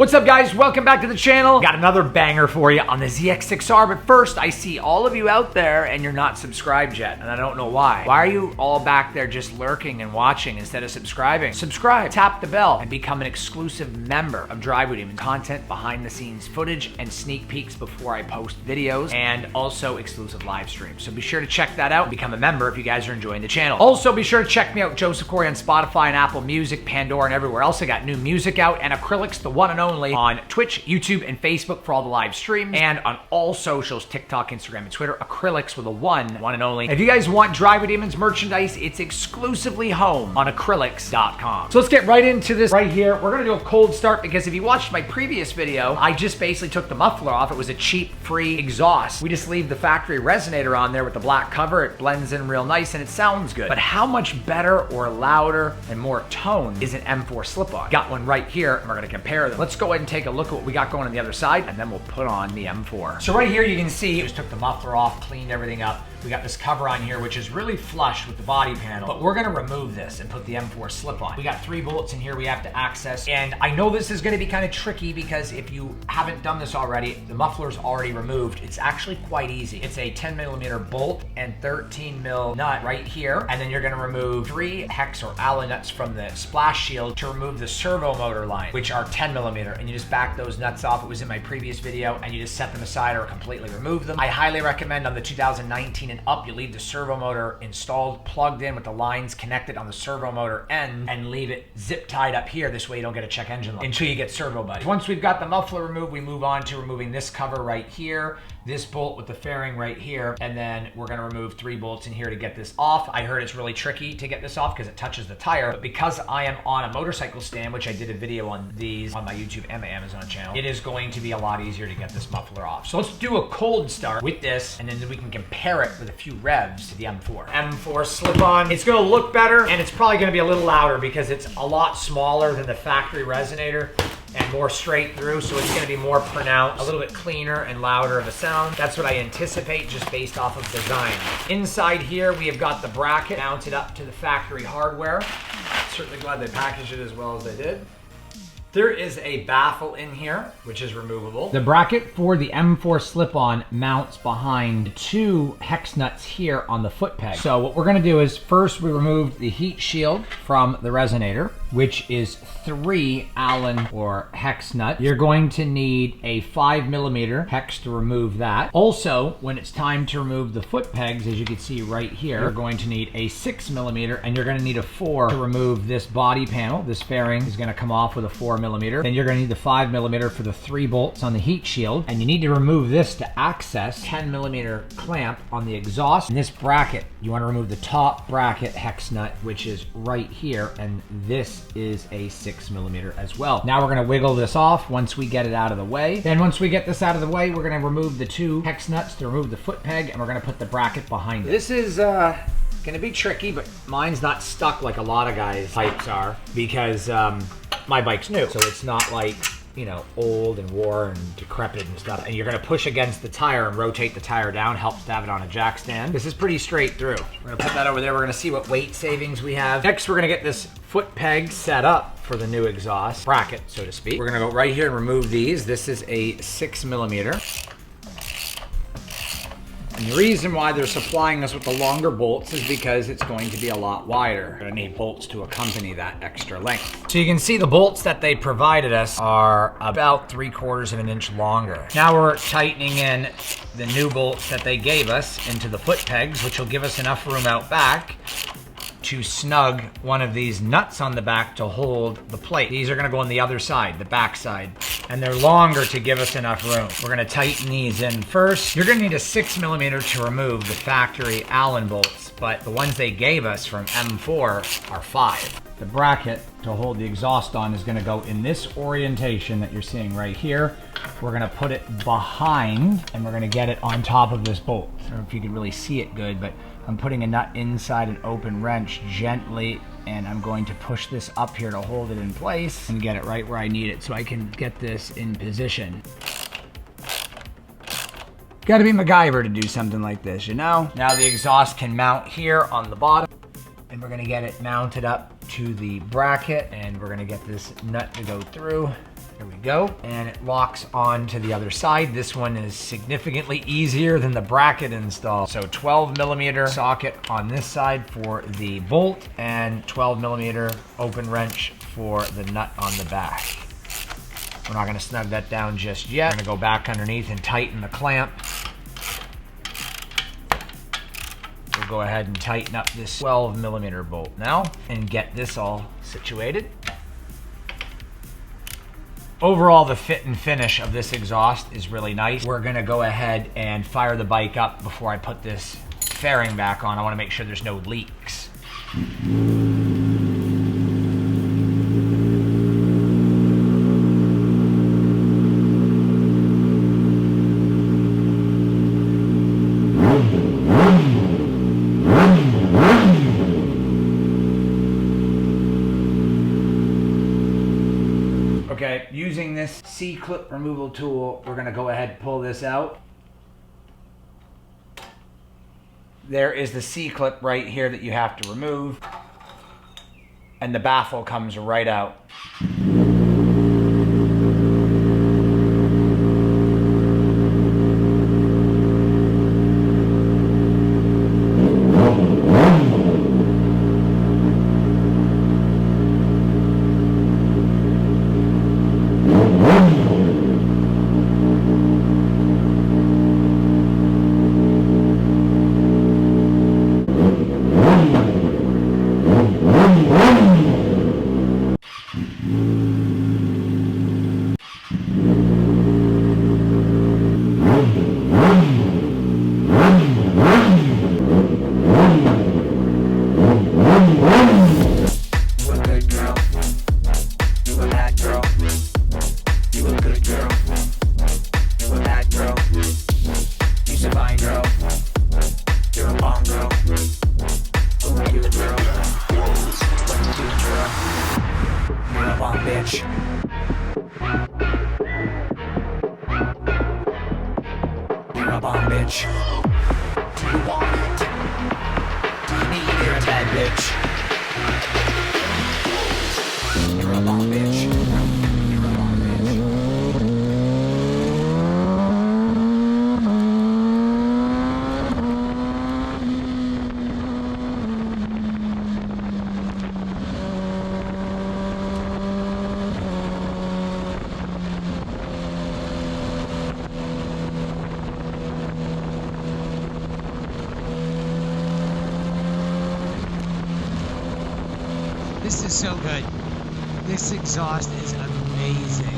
What's up, guys? Welcome back to the channel. Got another banger for you on the ZX6R, but first, I see all of you out there and you're not subscribed yet, and I don't know why. Why are you all back there just lurking and watching instead of subscribing? Subscribe, tap the bell, and become an exclusive member of Drive With Demons. Content, behind the scenes footage, and sneak peeks before I post videos, and also exclusive live streams. So be sure to check that out and become a member if you guys are enjoying the channel. Also, be sure to check me out, Joseph Corey, on Spotify and Apple Music, Pandora, and everywhere else. I got new music out, and Acrylics, the one and only, on Twitch, YouTube, and Facebook for all the live streams, and on all socials, TikTok, Instagram, and Twitter. Acrylics with a one and only. If you guys want Drive With Demons merchandise, it's exclusively home on acrylics.com. So let's get right into this right here. We're gonna do a cold start because if you watched my previous video, I just basically took the muffler off. It was a cheap, free exhaust. We just leave the factory resonator on there with the black cover. It blends in real nice and it sounds good. But how much better or louder and more tone is an M4 slip-on? Got one right here and we're gonna compare them. Let's go ahead and take a look at what we got going on the other side, and then we'll put on the M4. So right here you can see, just took the muffler off, cleaned everything up. We got this cover on here, which is really flush with the body panel, but we're gonna remove this and put the M4 slip-on. We got 3 bolts in here we have to access, and I know this is gonna be kind of tricky because if you haven't done this already, the muffler's already removed. It's actually quite easy. It's a 10mm bolt and 13mm nut right here, and then you're gonna remove 3 hex or Allen nuts from the splash shield to remove the servo motor line, which are 10mm, and you just back those nuts off. It was in my previous video, and you just set them aside or completely remove them. I highly recommend on the 2019 and up, you leave the servo motor installed, plugged in with the lines connected on the servo motor end, and leave it zip tied up here. This way you don't get a check engine light until you get servo buddy. Once we've got the muffler removed, we move on to removing this cover right here, this bolt with the fairing right here, and then we're gonna remove 3 bolts in here to get this off. I heard it's really tricky to get this off because it touches the tire, but because I am on a motorcycle stand, which I did a video on these on my YouTube and my Amazon channel, it is going to be a lot easier to get this muffler off. So let's do a cold start with this, and then we can compare it with a few revs to the M4. M4 slip-on. It's gonna look better, and it's probably gonna be a little louder because it's a lot smaller than the factory resonator and more straight through, so it's gonna be more pronounced, a little bit cleaner and louder of a sound. That's what I anticipate just based off of design. Inside here, we have got the bracket mounted up to the factory hardware. Certainly glad they packaged it as well as they did. There is a baffle in here, which is removable. The bracket for the M4 slip-on mounts behind 2 hex nuts here on the foot peg. So what we're gonna do is first we remove the heat shield from the resonator, which is 3 Allen or hex nuts. You're going to need a 5mm hex to remove that. Also, when it's time to remove the foot pegs, as you can see right here, you're going to need a 6mm, and you're gonna need a 4 to remove this body panel. This fairing is gonna come off with a 4mm. Then you're gonna need the 5mm for the 3 bolts on the heat shield, and you need to remove this to access 10mm clamp on the exhaust. And this bracket, you wanna remove the top bracket hex nut, which is right here, and this is a 6mm as well. Now we're gonna wiggle this off once we get it out of the way. Then once we get this out of the way, we're gonna remove the 2 hex nuts to remove the foot peg, and we're gonna put the bracket behind it. This is gonna be tricky, but mine's not stuck like a lot of guys' bikes are because my bike's new, so it's not like, you know, old and worn and decrepit and stuff. And you're gonna push against the tire and rotate the tire down. Helps to have it on a jack stand. This is pretty straight through. We're gonna put that over there. We're gonna see what weight savings we have. Next, we're gonna get this foot peg set up for the new exhaust bracket, so to speak. We're gonna go right here and remove these. This is a 6mm. And the reason why they're supplying us with the longer bolts is because it's going to be a lot wider. We're gonna need bolts to accompany that extra length. So you can see the bolts that they provided us are about 3/4 of an inch longer. Now we're tightening in the new bolts that they gave us into the foot pegs, which will give us enough room out back to snug one of these nuts on the back to hold the plate. These are gonna go on the other side, the back side, and they're longer to give us enough room. We're gonna tighten these in first. You're gonna need a 6mm to remove the factory Allen bolts, but the ones they gave us from M4 are 5. The bracket to hold the exhaust on is gonna go in this orientation that you're seeing right here. We're gonna put it behind, and we're gonna get it on top of this bolt. I don't know if you can really see it good, but I'm putting a nut inside an open wrench gently, and I'm going to push this up here to hold it in place and get it right where I need it so I can get this in position. Gotta be MacGyver to do something like this, you know? Now the exhaust can mount here on the bottom, and we're gonna get it mounted up to the bracket, and we're gonna get this nut to go through. There we go. And it locks on to the other side. This one is significantly easier than the bracket install. So 12mm socket on this side for the bolt and 12mm open wrench for the nut on the back. We're not gonna snug that down just yet. We're gonna go back underneath and tighten the clamp. We'll go ahead and tighten up this 12mm bolt now and get this all situated. Overall, the fit and finish of this exhaust is really nice. We're gonna go ahead and fire the bike up before I put this fairing back on. I wanna make sure there's no leaks. Okay, using this C-clip removal tool, we're gonna go ahead and pull this out. There is the C-clip right here that you have to remove, and the baffle comes right out. Bitch. You're a bomb bitch. Do you want it? Do you need it? You're a bad bitch. You're a bomb bitch. You're a bomb bitch. This is so good. This exhaust is amazing.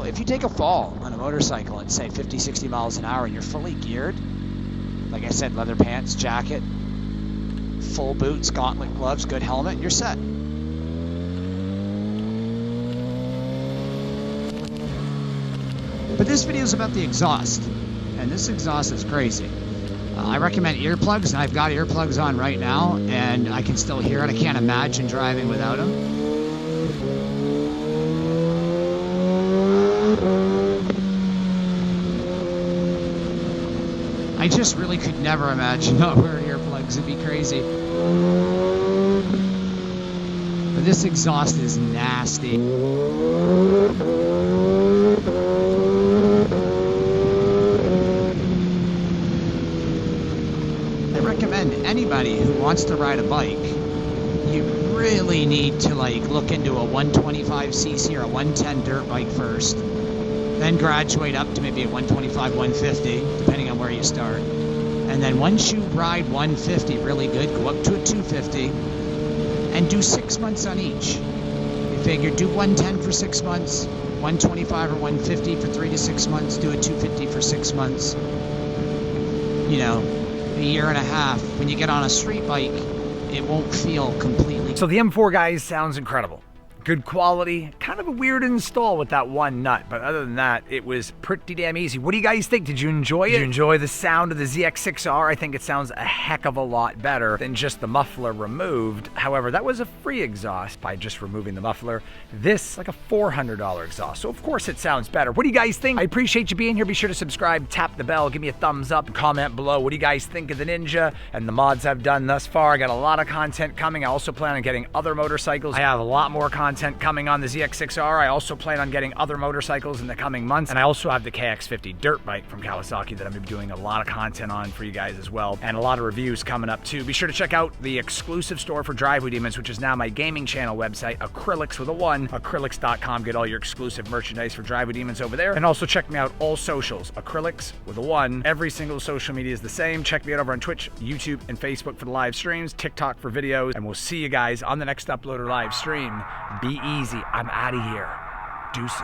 If you take a fall on a motorcycle at say 50, 60 miles an hour and you're fully geared, like I said, leather pants, jacket, full boots, gauntlet gloves, good helmet, you're set. But this video is about the exhaust, and this exhaust is crazy. I recommend earplugs, and I've got earplugs on right now, and I can still hear it. I can't imagine driving without them. I just really could never imagine not wearing earplugs. It'd be crazy. But this exhaust is nasty. I recommend anybody who wants to ride a bike, you really need to like look into a 125cc or a 110 dirt bike first, then graduate up to maybe a 125, 150, depending on where you start. And then once you ride 150 really good, go up to a 250 and do 6 months on each. You figure do 110 for 6 months, 125 or 150 for 3 to 6 months, do a 250 for 6 months. You know, a year and a half. When you get on a street bike, it won't feel completely. So the M4, guys, sounds incredible. Good quality, kind of a weird install with that one nut, but other than that, it was pretty damn easy. What do you guys think? Did you enjoy it? Did you enjoy the sound of the ZX6R? I think it sounds a heck of a lot better than just the muffler removed. However, that was a free exhaust by just removing the muffler. This, like a $400 exhaust. So of course it sounds better. What do you guys think? I appreciate you being here. Be sure to subscribe, tap the bell, give me a thumbs up, and comment below. What do you guys think of the Ninja and the mods I've done thus far? I got a lot of content coming. I also plan on getting other motorcycles. I have a lot more content coming on the ZX6R. I also plan on getting other motorcycles in the coming months. And I also have the KX50 dirt bike from Kawasaki that I'm going to be doing a lot of content on for you guys as well. And a lot of reviews coming up too. Be sure to check out the exclusive store for Driveway Demons, which is now my gaming channel website, Acrylics with a 1, acrylics.com. Get all your exclusive merchandise for Driveway Demons over there. And also check me out all socials, Acrylics with a 1. Every single social media is the same. Check me out over on Twitch, YouTube, and Facebook for the live streams, TikTok for videos. And we'll see you guys on the next upload or live stream. Be easy. I'm out of here. Deuces.